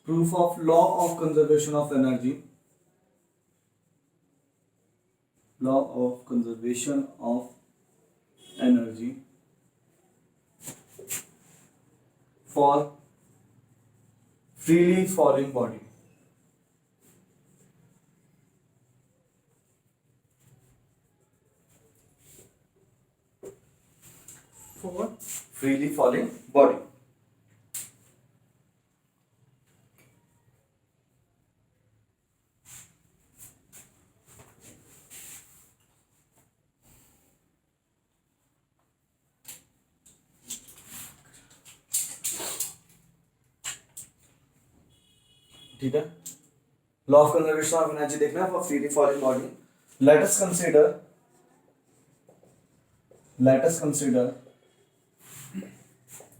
proof of law of conservation of energy. Law of conservation of energy for freely falling body. For freely falling body. ठीक है, law of conservation of energy देखना है for freely falling body. Let us consider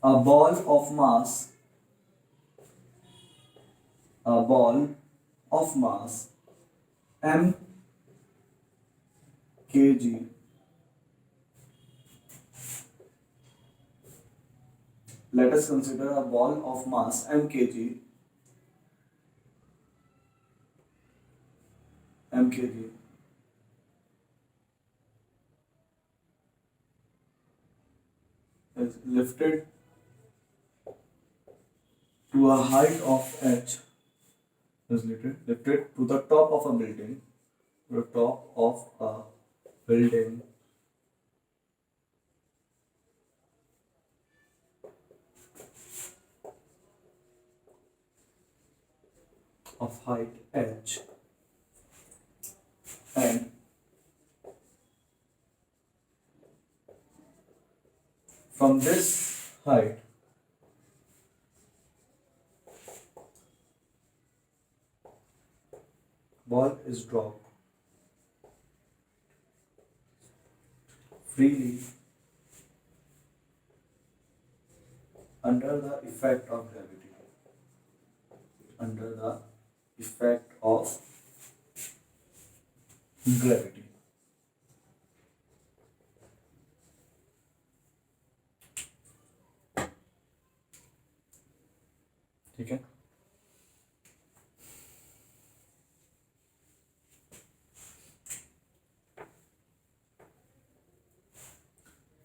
a ball of mass m kg let us consider a ball of mass m kg is lifted to a height of h, is lifted to the top of a building, of height h, and from this height ball is dropped freely under the effect of gravity. ठीक है,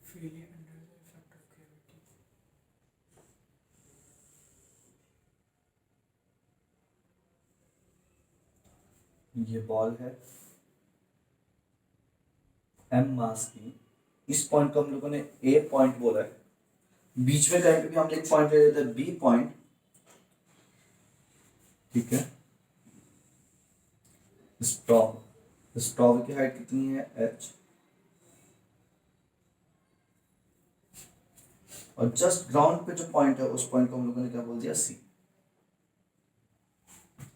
freely under the effect of gravity. ये ball है m मास की. इस point को हम लोगों ने a पॉइंट बोला है. बीच में कहीं पे भी हम एक पॉइंट ले लेते हैं b पॉइंट. ठीक है, स्टॉप की हाइट कितनी है h, और जस्ट ग्राउंड पे जो पॉइंट है उस पॉइंट को हम लोगों ने क्या बोल दिया c.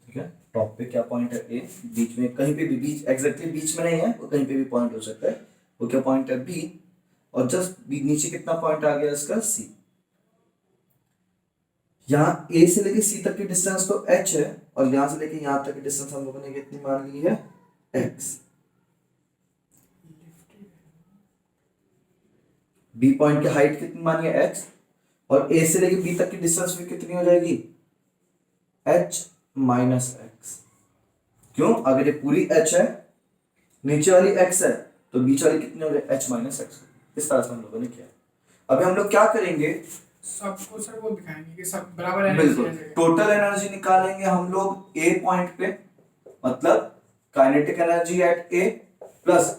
ठीक है, टॉप पे क्या पॉइंट है a, बीच में कहीं पे भी, बीच एग्जैक्टली बीच में नहीं है, वो कहीं पे भी पॉइंट हो सकता है. वो क्या पॉइंट है b, और जस्ट नीचे कितना पॉइंट आ गया इसका c. यहाँ a से लेके c तक की डिस्टेंस तो h है, और यहाँ से लेके यहाँ तक की डिस्टेंस हम लोगों ने कितनी मान ली है x. b पॉइंट की हाइट कितनी मानी है x, और a से लेके b तक की डिस्टेंस भी कितनी हो जाएगी h माइनस x. क्यों, अगर ये पूरी h है, नीचे वाली x है, तो बीच वाली कितनी हो गई h माइनस x. इस तरह से हम लोगों ने किया. अभी हम लोग क्या करेंगे, सबको सर वो दिखाएंगे कि सब बराबर एनर्जी. बिल्कुल टोटल एनर्जी निकालेंगे हम लोग a पॉइंट पे, मतलब kinetic energy eight a plus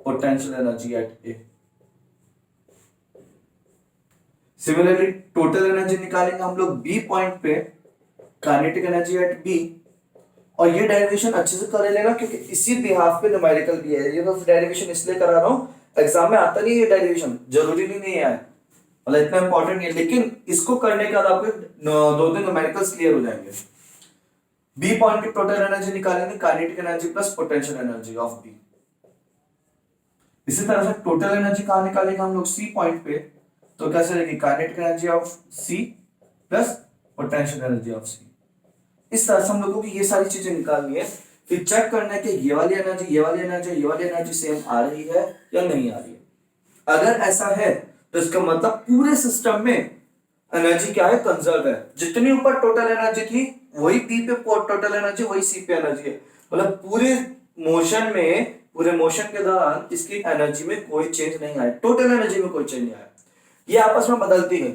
potential energy eight a. Similarly total energy निकालेंगे हम लोग b पॉइंट पे, काइनेटिक एनर्जी एट b. और ये डेरिवेशन अच्छे से कर लेना, क्योंकि इसी बिहाफ पे न्यूमेरिकल भी है. ये तो डेरिवेशन इसलिए करा रहा हूँ, एग्जाम में आता नहीं. ये डेरिवेशन जरूरी नहीं है, मतलब इतना इंपॉर्टेंट नहीं है, लेकिन इसको करने के बाद आपको 2 न्यूमेरिकल्स क्लियर हो जाएंगे. बी पॉइंट की टोटल एनर्जी निकालेंगे, kinetic energy plus potential energy of B. इसी तरह से टोटल एनर्जी कहां निकालेंगे हम लोग सी पॉइंट पे, तो कैसे रहेगी kinetic energy of C plus potential energy of C. इस तरह से हम लोगों को ये सारी चीजें निकालनी है. फिर चेक करना है कि ये वाली एनर्जी सेम आ रही है या नहीं आ रही है. अगर ऐसा है तो इसका मतलब पूरे सिस्टम में एनर्जी क्या है, कंजर्व है। जितनी ऊपर टोटल एनर्जी थी वही पी पे टोटल एनर्जी, वही सी पे एनर्जी है। मतलब पूरे मोशन के दौरान इसकी एनर्जी में कोई चेंज नहीं आया, टोटल एनर्जी में कोई चेंज नहीं आया। ये आपस में बदलती है,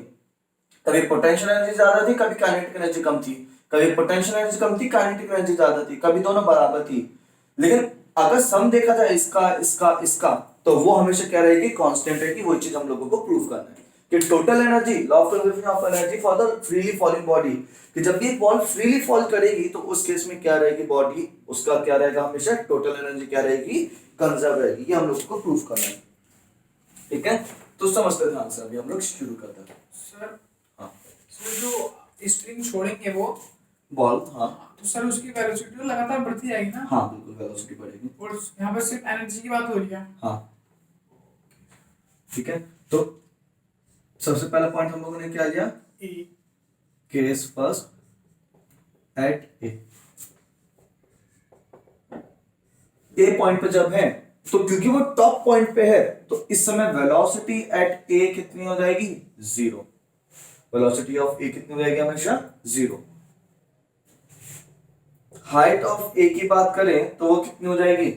कभी पोटेंशियल एनर्जी ज्यादा थी, कभी काइनेटिक एनर्जी कम थी, कभी पोटेंशियल एनर्जी कम थी, काइनेटिक एनर्जी ज्यादा थी, कभी दोनों बराबर थी। लेकिन अगर सम देखा जाए इसका इसका इसका, तो वो हमेशा क्या रहेगी, कांस्टेंट रहेगी। वो चीज हम लोगों को प्रूव करना है कि total energy, law of conservation of energy for the freely falling body, कि जब भी एक बॉल फ्रीली फॉल करेगी तो उस केस में क्या रहेगी, बॉडी उसका क्या रहेगा, हमेशा टोटल एनर्जी क्या रहेगी, कंजर्व रहेगी। ये हम लोग को प्रूव करना है, ठीक है। तो समझते ध्यान से, अभी हम लोग शुरू करते हैं। सर हाँ सर जो स्प्रिंग छोड़ेंगे वो बॉल, हाँ तो सर उसकी वेलोसिटी तो लगातार बढ़ती जाएगी ना। हाँ बिल्कुल वेलोसिटी बढ़ेगी। और यहाँ पर सिर्फ एनर्जी की बात हो रही है। हाँ ठीक है। तो सबसे पहला पॉइंट हम लोगों ने क्या लिया, ए केस फर्स्ट एट ए पॉइंट पे जब है तो क्योंकि वो टॉप पॉइंट पे है तो इस समय वेलोसिटी एट ए कितनी हो जाएगी, जीरो। वेलोसिटी ऑफ ए कितनी हो जाएगी, हमेशा जीरो। हाइट ऑफ ए की बात करें तो वो कितनी हो जाएगी,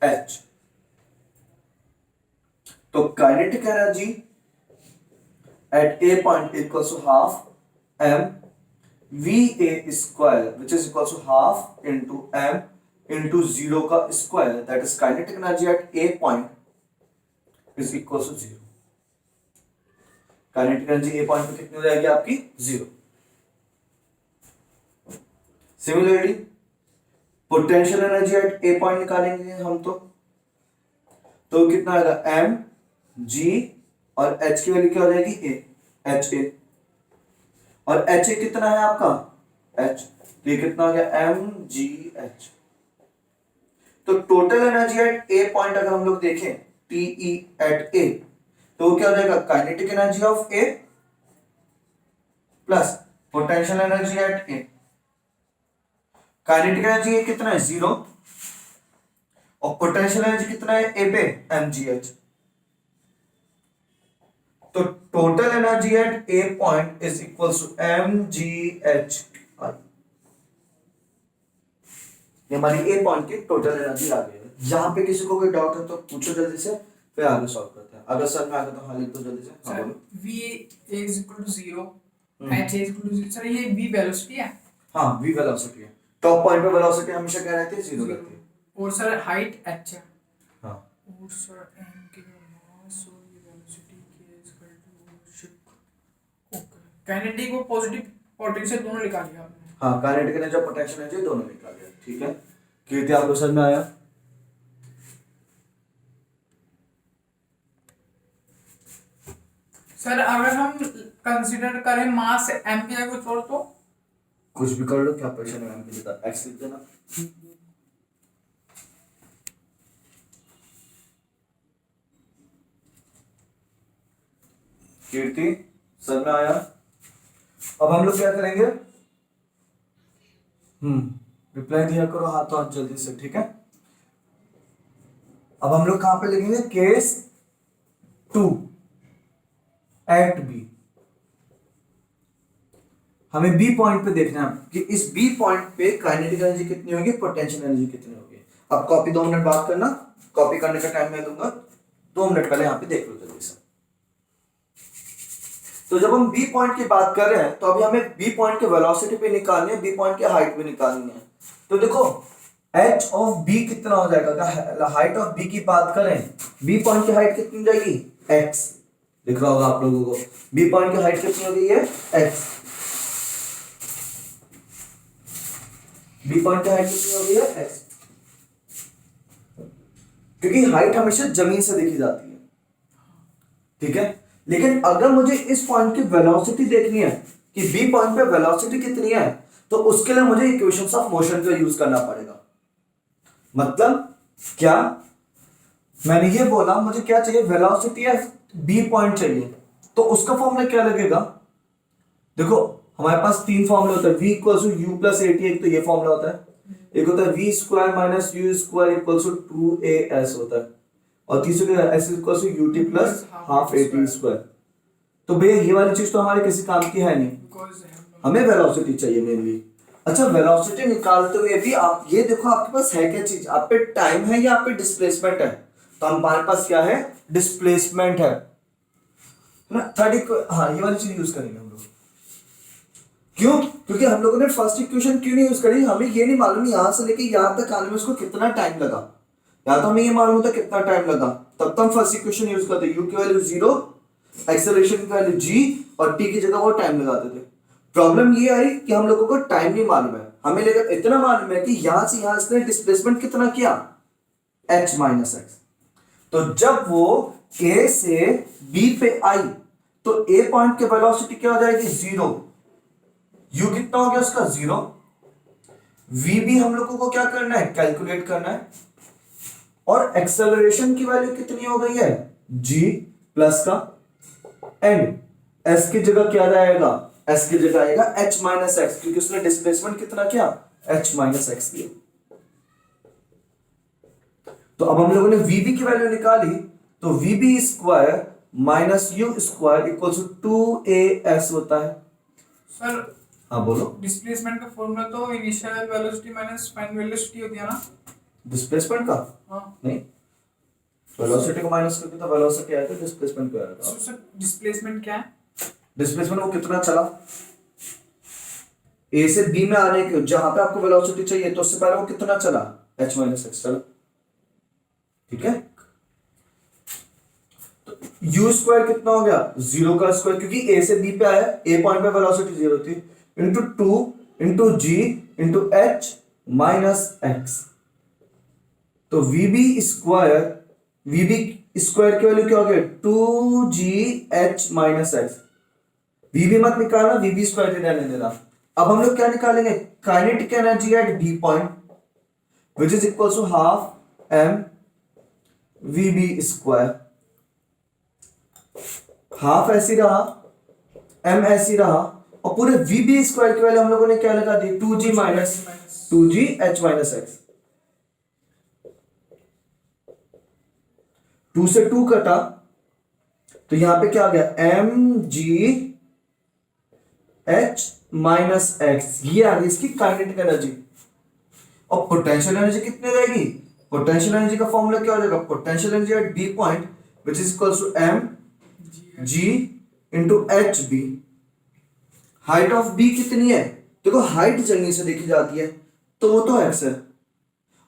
h। तो kinetic energy at A point equals to half m va square which is equals to half into m into zero का square, that is kinetic energy at A point is equals to zero. Kinetic energy A point पे कितनी हो जाएगी आपकी, जीरो। Similarly potential energy at A point निकालेंगे हम तो कितना आएगा, m g और h की वैल्यू क्या हो जाएगी, a h a, और h a कितना है आपका, h, तो ये कितना हो गया, m g h। तो total energy at A point अगर हम लोग देखें टी ई एट ए, तो वो क्या हो जाएगा, kinetic energy of A plus potential energy at A. Kinetic energy कितना है, जीरो, और पोटेंशियल एनर्जी कितना है ए पे, mgh। तो total energy at A point is equals to mgh। ये हमारी ए पॉइंट की टोटल एनर्जी आ गई है। जहां पे किसी को कोई डाउट है तो पूछो जल्दी से, फिर आगे सॉल्व करते हैं। अगर सर में आ गया तो हाँ लिख दो जल्दी से। हाँ बोलो। v is equal to 0 h is equal to 0। Sir ये v वेलोसिटी है। हाँ v वेलोसिटी है, टॉप पॉइंट पे वेलोसिटी हमेशा क्या रहती है, जीरो रहती है। और सर हाइट h है। हाँ और सर m की मास और ये velocity k is equal to ship. Okay, kinetic और पॉजिटिव पोटेंशियल दोनों निकाल लिया आपने। हाँ काइनेटिक एनर्जी और पोटेंशियल एनर्जी दोनों निकाल लिया, ठीक है। कीर्ति आपको समझ में आया। सर अगर हम कंसीडर करें मास m की जगह कुछ और तो कुछ भी कर लो, क्या परेशानी है, एम की एक्स लिख देना। कीर्ति समझ में आया। अब हम लोग क्या करेंगे, रिप्लाई दिया करो हाथ तो हाथ जल्दी से, ठीक है। अब हम लोग कहां पे लिखेंगे, केस 2 एट बी। हमें बी पॉइंट पे देखना है कि इस बी पॉइंट पे काइनेटिक एनर्जी कितनी होगी, पोटेंशियल एनर्जी कितनी होगी। अब कॉपी 2 मिनट बात करना, कॉपी करने का टाइम मैं दूंगा, 2 मिनट पहले यहाँ पे देख लो जल्दी से। तो जब हम बी पॉइंट की बात कर रहे हैं तो अभी हमें बी पॉइंट की वेलोसिटी भी निकालनी है, बी पॉइंट की हाइट भी निकालनी है। तो देखो h ऑफ b कितना हो जाएगा, हाइट ऑफ b की बात करें, बी पॉइंट की हाइट कितनी हो जाएगी, x। दिख रहा होगा आप लोगों को, बी पॉइंट की हाइट कितनी हो गई है, x। बी पॉइंट की हाइट कितनी हो गई है, x, क्योंकि हाइट हमेशा जमीन से देखी जाती है, ठीक है। लेकिन अगर मुझे इस पॉइंट की वेलोसिटी देखनी है कि बी पॉइंट पे वेलोसिटी कितनी है, तो उसके लिए मुझे इक्वेशंस ऑफ मोशन का यूज करना पड़ेगा। मतलब क्या, मैंने ये बोला मुझे क्या चाहिए, वेलोसिटी ऑफ बी पॉइंट चाहिए, तो उसका फॉर्मूला क्या लगेगा। देखो हमारे पास 3 फॉर्मूला होता है, v equals to u plus at, एक तो ये फॉर्मूला होता है, एक होता है v square minus u square equals to 2as होता है, और तीसरा s equals to ut plus half at square. तो भैया ये वाली चीज तो हमारे किसी काम की है नहीं, बिकॉज हमें वेलोसिटी चाहिए मेनली। अच्छा, वेलोसिटी निकालते हुए भी आप ये देखो आपके पास है क्या चीज, आप पे टाइम है या आप पे डिस्प्लेसमेंट है? तो हमारे पास क्या है, डिस्प्लेसमेंट है ना। थर्ड, हाँ ये वाली चीज यूज करेंगे हम लोग। क्यों? क्योंकि हम लोगों ने फर्स्ट इक्वेशन क्यों नहीं यूज करी, हमें ये नहीं मालूम यहां से लेके यहां तक आने में उसको कितना टाइम लगा, या तो हमें ये मालूम होता कितना टाइम लगा, तब तो हम फर्स्ट इक्वेशन यूज करते, u की वैल्यू 0, एक्सेलरेशन की वैल्यू g और t की जगह वो टाइम लगाते थे। प्रॉब्लम ये आई कि हम लोगों को टाइम नहीं मालूम है, हमें लेकर इतना मालूम है कि यहां से यहां इसने डिस्प्लेसमेंट कितना किया, h माइनस एक्स। तो जब वो a से b पे आई तो a पॉइंट की वेलोसिटी क्या हो जाएगी, 0। u कितना हो गया उसका, 0। v भी हम लोगों को क्या करना है, कैलकुलेट करना है। और एक्सेलरेशन की वैल्यू कितनी हो गई है, g प्लस का, एंड s की जगह क्या जाएगा, s की जगह आएगा h माइनस एक्स, क्योंकि उसने डिस्प्लेसमेंट कितना किया, h माइनस एक्स किया। तो अब हम लोगों ने vb की वैल्यू निकाली, तो vb square minus you square equals to 2as होता है। सर हाँ बोलो। डिस्प्लेसमेंट का फॉर्मूला तो initial velocity minus final velocity होती है ना। डिस्प्लेसमेंट का हाँ नहीं, वेलोसिटी को माइनस करके तो वेलोसिटी आएगा, डिस्प्लेसमेंट को आएगा। सर डिस्प्लेसमेंट क्या है? डिस्प्लेसमेंट वो कितना चला ए से बी में आने के, जहां पे आपको वेलोसिटी चाहिए तो उससे पहले वो कितना चला, h माइनस एक्स चला। ठीक है, तो u स्क्वायर कितना हो गया, 0 का स्क्वायर, क्योंकि a से b पे आया, a पॉइंट पे वेलोसिटी 0 थी, into 2 into g into h minus x. तो vb स्क्वायर की वैल्यू क्या हो गया, 2gh माइनस एक्स। vb मत निकालना, vb स्क्वायर रहने देना। अब हम लोग क्या निकालेंगे, kinetic energy at b point which is equal to half m vb square. Half ऐसी रहा, m ऐसी रहा, और पूरे vb स्क्वायर की वैल्यू हम लोगों ने क्या लगा दी, 2g minus 2gh minus x. 2 से 2 कटा तो यहां पे क्या आ गया, mg h माइनस एक्स, ये आ गई इसकी काइनेटिक एनर्जी। और पोटेंशियल एनर्जी कितनी रहेगी, पोटेंशियल एनर्जी का फॉर्मूला क्या हो जाएगा, potential energy at B point which is equal to m g into h B. Height of B कितनी है, देखो हाइट जमीन से देखी जाती है तो वो तो x है,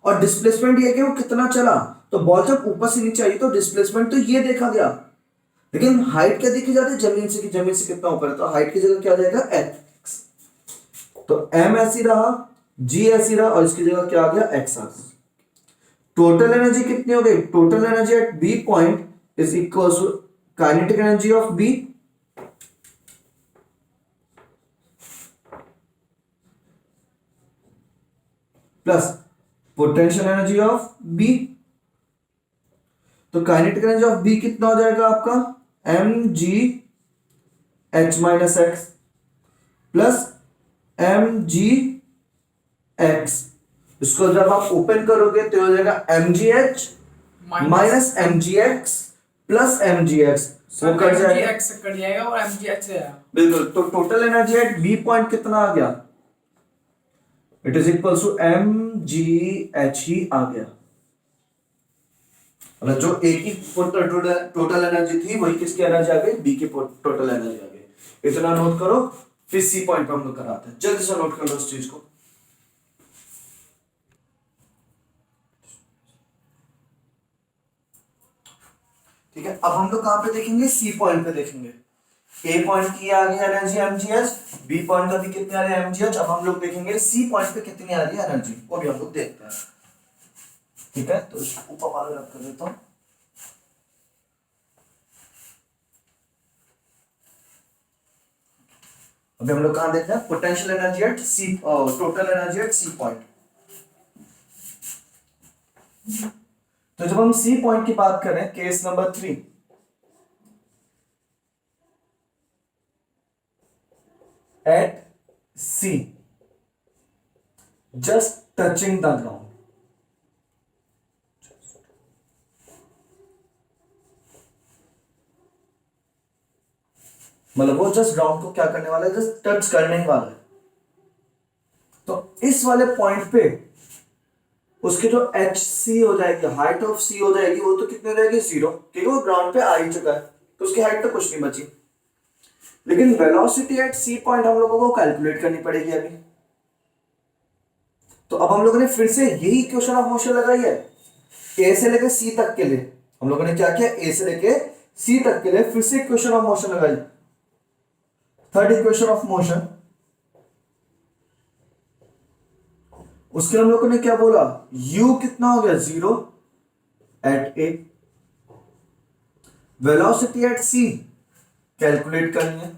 और डिस्प्लेसमेंट ये कि वो कितना चला, तो बॉल जब ऊपर से नीचे आई तो डिस्प्लेसमेंट तो ये देखा गया, लेकिन हाइट क्या देखी जाती है, जमीन से, कि जमीन से कितना ऊपर है, तो हाइट की जगह क्या आ जाएगा, x। तो m ऐसी रहा, g ऐसी रहा, और इसकी जगह क्या आ गया, x आ गया। टोटल एनर्जी कितनी हो गई, total energy at B point is equal to kinetic energy of B plus potential energy of B. तो काइनेटिक एनर्जी ऑफ बी कितना हो जाएगा आपका, एम जी h minus x plus m g x. इसको जब आप ओपन करोगे तो हो जाएगा एम जी h minus m g x plus m g x, वो कट जाएगा, एक्स कट जाएगा और एम जी एच रहेगा। बिल्कुल। तो total energy at B point कितना आ गया, it is equal to M ji H ही आ गया। मतलब जो ए की टोटल एनर्जी थी वही किसकी एनर्जी आ गई, बी की टोटल एनर्जी आ गई। इतना नोट करो, फिर सी पॉइंट पे हम लोग कराते हैं, जल्दी से नोट कर लो इस चीज को। ठीक है, अब हम लोग कहां पे देखेंगे, सी पॉइंट पे देखेंगे। ए पॉइंट की आ गई एनर्जी एमजीएच, बी पॉइंट का भी कितनी आ रही है एमजीएच। अब हम लोग देखेंगे सी पॉइंट पे कितनी आ रही है एनर्जी, वो भी हम लोग देखते हैं। ठीक है, तो ऊपर वाला रख कर देता हूं। अभी हम लोग कहां देखते हैं, potential energy at C, total energy at C point. तो जब हम सी पॉइंट की बात करें, case number 3, at C, just touching the ground. मतलब वो जस्ट ग्राउंड को क्या करने वाला है, जस्ट टच करने ही वाला है। तो इस वाले पॉइंट पे उसकी जो एच सी हो जाएगी, हाइट ऑफ सी हो जाएगी, वो तो कितनी हो जाएगी, 0, क्योंकि वो ग्राउंड पे आ ही चुका है, तो उसकी हाइट तो कुछ नहीं बची। लेकिन वेलोसिटी एट सी पॉइंट हम लोगों को कैलकुलेट करनी पड़ेगी अभी। तो अब हम लोगों ने फिर से यही क्वेश्चन ऑफ मोशन लगाई है, ए से लेके सी तक के लिए। हम लोगों ने क्या किया, ए से लेके सी तक के लिए फिर से इक्वेशन ऑफ मोशन लगाई, थर्ड इक्वेशन ऑफ मोशन। उसके हम लोगों ने क्या बोला, u कितना हो गया, 0 at A, velocity at c calculate करनी है,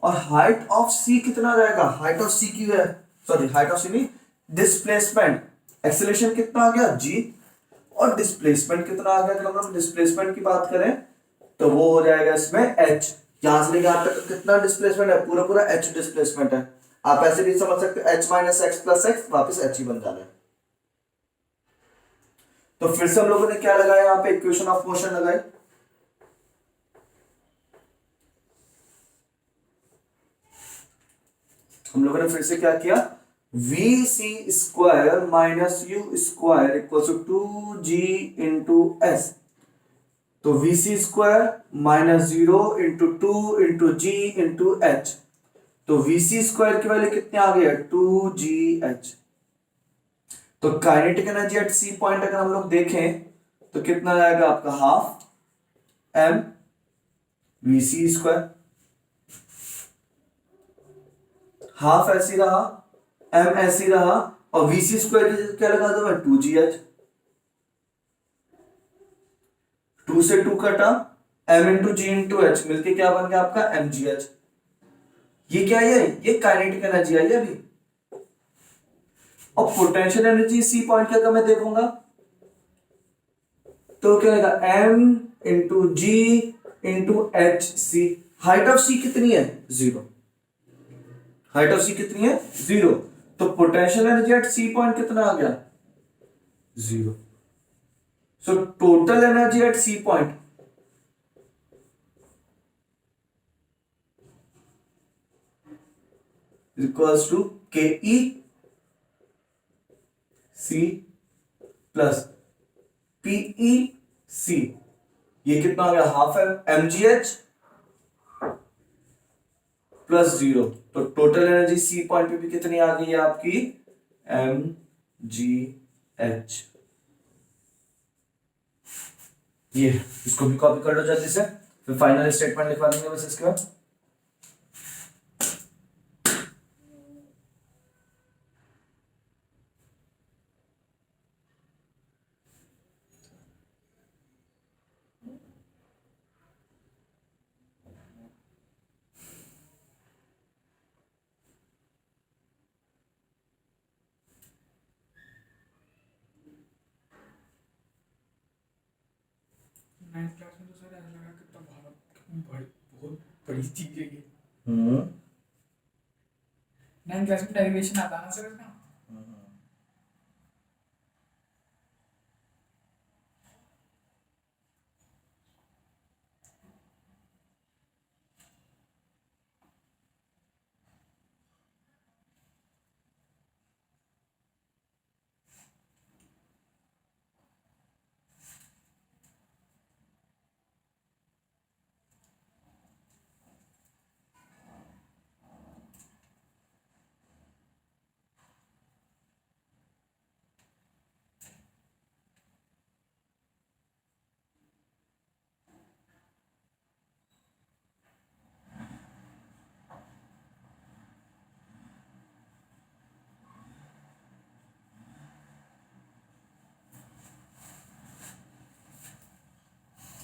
और हाइट ऑफ c कितना आ जाएगा, हाइट ऑफ c की है, सॉरी हाइट ऑफ c नहीं, डिस्प्लेसमेंट, एक्सेलरेशन कितना आ गया g, और डिस्प्लेसमेंट कितना आ गया, अगर हम डिस्प्लेसमेंट की बात करें तो वो हो जाएगा इसमें h, यहां से लेके यहां तक कितना डिस्प्लेसमेंट है, पूरा पूरा h डिस्प्लेसमेंट है। आप ऐसे भी समझ सकते हो h minus x plus x, वापिस h ही बन जाना है। तो फिर से हम लोगों ने क्या लगाया यहां पे, इक्वेशन ऑफ मोशन लगाई। हम लोगों ने फिर से क्या किया, V C square minus you square equal to G into S. तो V C square minus 0 into 2 into G into H. तो वी सी स्क्वायर की वैल्यू कितनी आ गई है, 2gh। तो kinetic energy at C point अगर हम लोग देखें तो कितना आएगा आपका, half M V C square, half ऐसी रहा, एम ऐसी रहा, और वी सी स्क्वायर की जगह क्या लगा दो मैं, 2gh, 2 से 2 कटा, m into G into H मिलके क्या बन गया आपका, mgh। ये क्या है, ये काइनेटिक एनर्जी आई है अभी। और पोटेंशियल एनर्जी सी पॉइंट का अगर मैं देखूंगा तो क्या रहेगा, m into G into H C. Height of C कितनी है, 0, हाइट ऑफ सी कितनी है, 0। तो potential energy at C point कितना आ गया, 0। So total energy at C point equals to K E C plus PE सी। ये कितना आ गया, हाफ एम जी एच प्लस 0। तो टोटल एनर्जी सी पॉइंट पे भी कितनी आ गई है आपकी, एम जी एच। ये इसको भी कॉपी कर लो जल्दी से, फिर फाइनल स्टेटमेंट लिखवा देंगे बस इसके बाद। नाइन्थ क्लास में तो सर ऐसा लगा कितना बहुत बड़ी चीज है ये। हम्म, नाइन्थ क्लास में डेरिवेशन आता है ना सर इसका।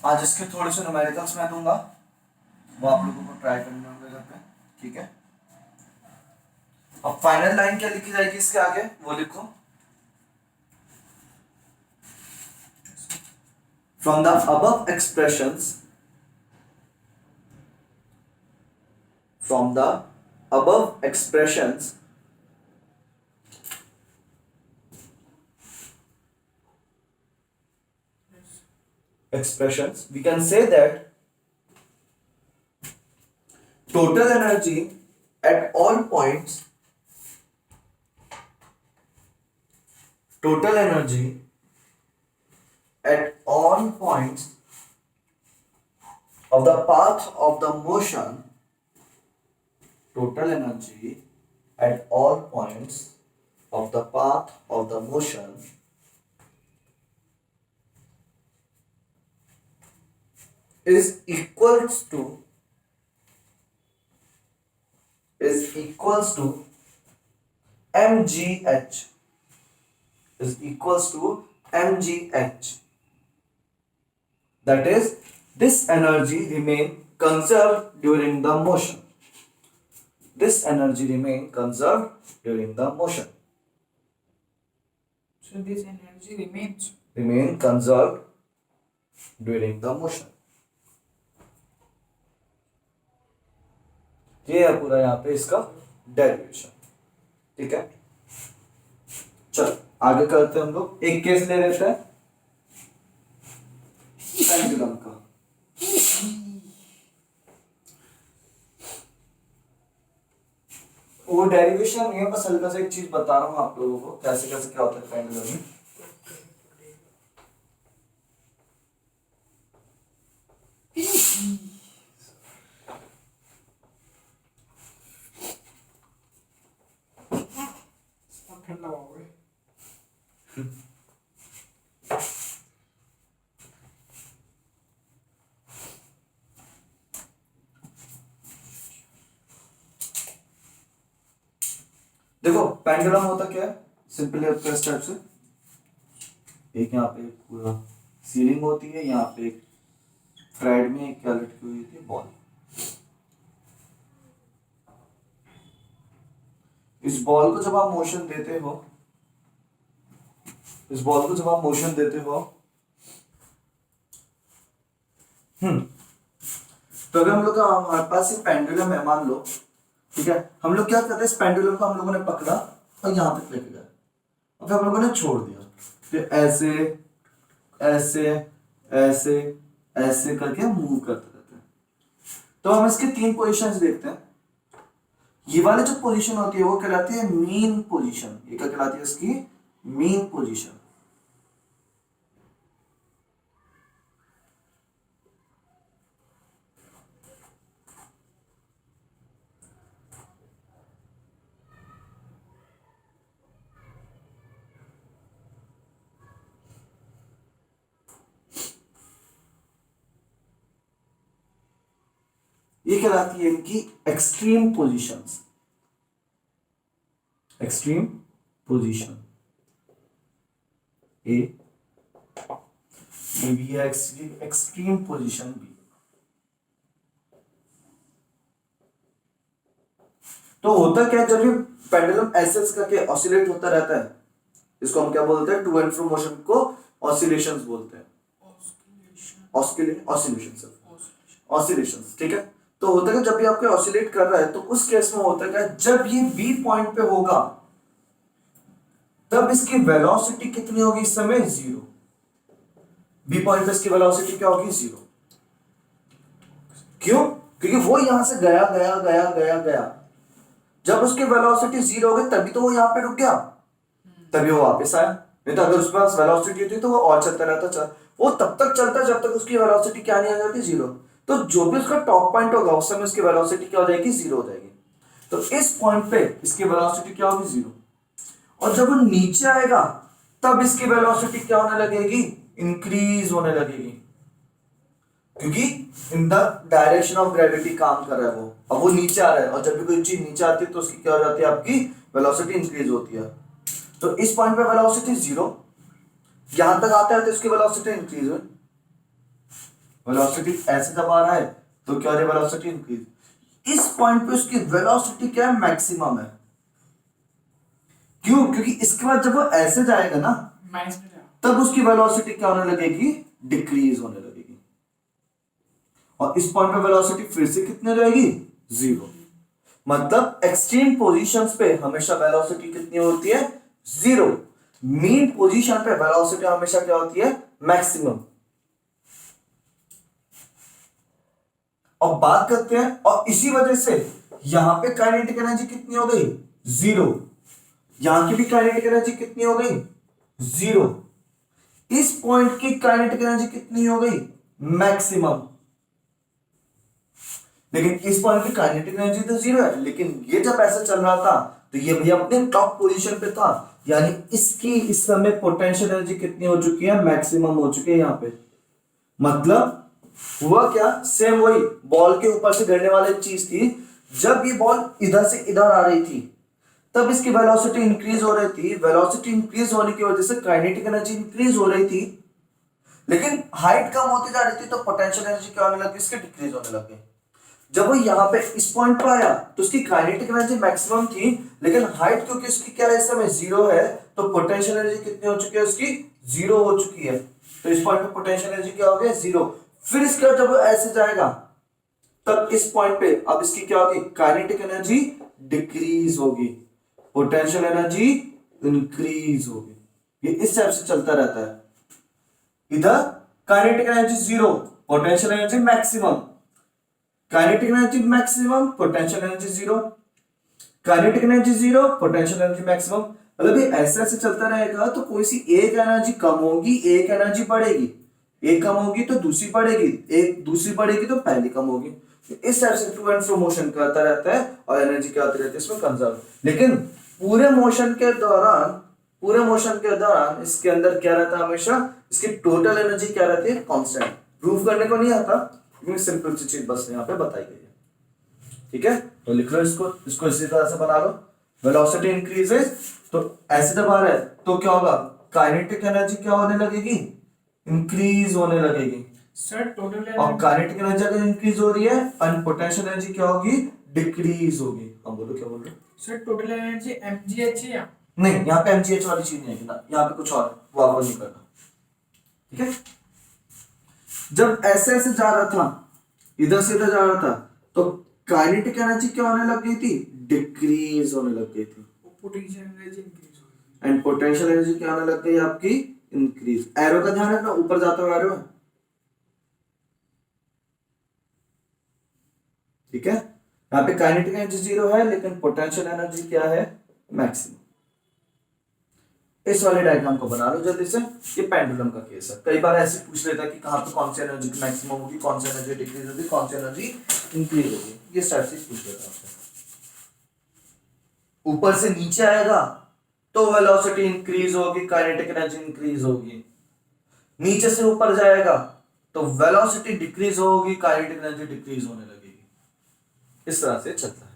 आज इसके थोड़े से न्यूमेरिकल्स मैं दूंगा, वो आप लोगों को ट्राई करने होंगे घर पे, ठीक है। अब फाइनल लाइन क्या लिखी जाएगी इसके आगे, वो लिखो, from the above expressions, from the above expressions we can say that total energy at all points, total energy at all points of the path of the motion, total energy at all points of the path of the motion is equals to mgh, is equals to mgh. That is, this energy remain conserved during the motion. This energy remain conserved during the motion. So this energy remains. Remain conserved during the motion. ये है पूरा यहाँ पे इसका derivation. ठीक है, चल आगे करते हैं. हम लोग एक केस ले लेते हैं पेंडुलम का. वो डेरिवेशन नहीं है, बस हल्का सा एक चीज बता रहा हूँ आप लोगों को कैसे कैसे क्या होता है पेंडुलम में. ठंडा हो गया. देखो पेंडुलम होता क्या है, सिंपली आपका स्टेप से एक यहाँ पे पूरा सीलिंग होती है, यहाँ पे एक थ्रेड में एक क्या लटकी हुई थी बॉल. इस बॉल को जब आप मोशन देते हो, इस बॉल को जब आप मोशन देते हो, तो अगर हम लोग हमारे पास ये पेंडुलम है मान लो, ठीक है, हम लोग क्या करते हैं, इस पेंडुलम को हम लोगों ने पकड़ा और यहाँ तक लेके गए और फिर हम लोगों ने छोड़ दिया. फिर ऐसे ऐसे ऐसे ऐसे करके मूव करते रहते हैं. तो हम इसके 3 पोजीशंस देखते हैं. ये वाली जो पोजीशन होती है वो कहलाती है मीन पोजीशन. ये क्या कहलाती है, इसकी मीन पोजीशन. ये कहलाती है इनकी extreme positions. Extreme position A, ये भी है एक्सट्रीम पोजीशन बी. तो होता क्या है, जब ये पेंडुलम ऐसे करके ऑसिलेट होता रहता है, इसको हम क्या बोलते हैं, टू एंड फ्रो मोशन को ऑसिलेशंस बोलते हैं. ऑसिलेशंस, ठीक है. तो होता है जब भी आपके ऑसिलेट कर रहा है, तो उस केस में होता है जब ये बी पॉइंट पे होगा तब इसकी वेलोसिटी कितनी होगी, इस समय 0. बी पॉइंट पे इसकी वेलोसिटी क्या होगी, 0. क्यों, क्योंकि वो यहां से गया गया गया गया गया. जब उसकी वेलोसिटी 0 हो गई तभी तो वो यहां पे रुक गया, तभी वो वापस आया. नहीं तो अगर उसके पास वेलोसिटी होती तो वो और चलता रहता. वो तब तक चलता जब तक उसकी वेलोसिटी क्या नहीं आ जाती, 0. तो जो भी उसका टॉप पॉइंट होगा उस समय उसकी वेलोसिटी क्या हो जाएगी, 0 हो जाएगी. तो इस पॉइंट पे इसकी वेलोसिटी क्या होगी, 0. और जब वो नीचे आएगा तब इसकी वेलोसिटी क्या होने लगेगी, इंक्रीज होने लगेगी, क्योंकि in the direction of gravity काम कर रहा है वो. अब वो नीचे आ रहा है और जब भी कोई चीज नीचे आती है तो उसकी क्या हो जाती है, आपकी वेलोसिटी इंक्रीज होती है. तो इस पॉइंट पे वेलोसिटी 0, यहां तक आता है तो इसकी वेलोसिटी इंक्रीज हुई. वेलोसिटी ऐसे जब आ रहा है तो क्या हो रही है, वेलोसिटी इंक्रीज. इस पॉइंट पे उसकी वेलोसिटी क्या है, मैक्सिमम है. क्यों, क्योंकि इसके बाद जब वो ऐसे जाएगा ना तब उसकी वेलोसिटी क्या होने लगेगी, डिक्रीज होने लगेगी. और इस पॉइंट पे वेलोसिटी फिर से कितनी रहेगी, 0. मतलब एक्सट्रीम पोजीशंस पे हमेशा वेलोसिटी कितनी होती है, 0. मीन पोजीशन पे वेलोसिटी हमेशा क्या होती है, मैक्सिमम. और बात करते हैं, और इसी वजह से यहां पे काइनेटिक एनर्जी कितनी हो गई, 0। यहां की भी काइनेटिक एनर्जी कितनी हो गई, 0। इस पॉइंट की काइनेटिक एनर्जी कितनी हो गई, मैक्सिमम। लेकिन इस पॉइंट की काइनेटिक एनर्जी तो 0 है, लेकिन ये जब ऐसा चल रहा था तो ये भैया अपने टॉप पोजीशन पे था, यानी इसकी इस समय पोटेंशियल एनर्जी कितनी हो चुकी है, मैक्सिमम हो चुकी है यहां पे। मतलब हुआ क्या, सेम वही बॉल के ऊपर से गिरने वाली चीज थी। जब ये बॉल इधर से इधर आ रही थी तब इसकी वेलोसिटी इंक्रीज हो रही थी, वेलोसिटी इंक्रीज होने की वजह से काइनेटिक एनर्जी इंक्रीज हो रही थी, लेकिन हाइट कम होती जा रही थी तो पोटेंशियल एनर्जी क्या होने लगी, इसकी डिक्रीज होने लगी। जब वो यहाँ पे इस पॉइंट पर आया तो उसकी काइनेटिक एनर्जी मैक्सिमम थी, लेकिन हाइट क्योंकि उसकी क्या है, इस समय 0 है, तो पोटेंशियल एनर्जी कितनी हो चुकी है, उसकी 0 हो चुकी है। तो इस पॉइंट पे पोटेंशियल एनर्जी क्या हो गया, 0। फिर इसके बाद जब वो ऐसे जाएगा तब इस पॉइंट पे अब इसकी क्या होगी, काइनेटिक एनर्जी डिक्रीज होगी, पोटेंशियल एनर्जी इंक्रीज होगी। ये इस टाइप से चलता रहता है। इधर kinetic energy 0, potential energy maximum, kinetic energy maximum, potential energy 0, kinetic energy 0, potential energy maximum. मतलब ये ऐसे ऐसे चलता रहेगा तो कोई सी एक एनर्जी कम होगी, एक एनर्जी बढ़ेगी, एक कम होगी तो दूसरी बढ़ेगी, एक दूसरी बढ़ेगी तो पहली कम होगी। इस टाइप से टू एंड फ्रो मोशन करता रहता है और एनर्जी क्या आती रहती है इसमें, कंजर्व। लेकिन पूरे मोशन के दौरान इसके अंदर क्या रहता है, हमेशा इसकी टोटल एनर्जी क्या रहती है, कांस्टेंट। प्रूफ करने को नहीं आता, लेकिन सिंपल सी चीज बस यहाँ पे बताई गई है। ठीक है, तो लिख लो इसको इसी तरह से बना लो। वेलोसिटी इंक्रीजेस, तो ऐसे दबा रहा है तो क्या होगा, काइनेटिक एनर्जी क्या होने लगेगी, इंक्रीज होने लगेगी। सर टोटल और काइनेटिक एनर्जी अगर इंक्रीज हो रही है और पोटेंशियल एनर्जी क्या होगी, डिक्रीज होगी। हम बोलो क्या बोल रहे हो सर, टोटल एनर्जी mgh है या नहीं, यहाँ पे mgh वाली चीज नहीं है ना, यहाँ पे कुछ और है, वो आपको नहीं करना। ठीक है, जब ऐसे ऐसे जा रहा था, इधर से इधर जा रहा था, तो काइनेटिक एनर्जी क्या होने लग गई थी, डिक्रीज होने लग गई थी, पोटेंशियल एनर्जी इंक्रीज हो गई। एंड पोटेंशियल एनर्जी क्या होने लग गई आपकी, इंक्रीज। एरो का ध्यान रखना, ऊपर जाता हुआ एरो है। ठीक है, यहाँ पे काइनेटिक एनर्जी 0 है, लेकिन पोटेंशियल एनर्जी क्या है, मैक्सिमम। इस वाले डायग्राम को बना लो जल्दी से। ये पेंडुलम का केस है, कई बार ऐसे पूछ लेता है कि कहां पे कौन सी एनर्जी मैक्सिमम होगी, कौन सी एनर्जी डिक्रीज होगी, कौन सी एनर्जी इंक्रीज होगी, ये टाइप से पूछ लेता है आपसे। ऊपर से नीचे आएगा तो वेलोसिटी इंक्रीज होगी, काइनेटिक एनर्जी इंक्रीज होगी। नीचे से ऊपर जाएगा तो वेलोसिटी डिक्रीज होगी, काइनेटिक एनर्जी डिक्रीज होने लगेगी। इस तरह से चलता है।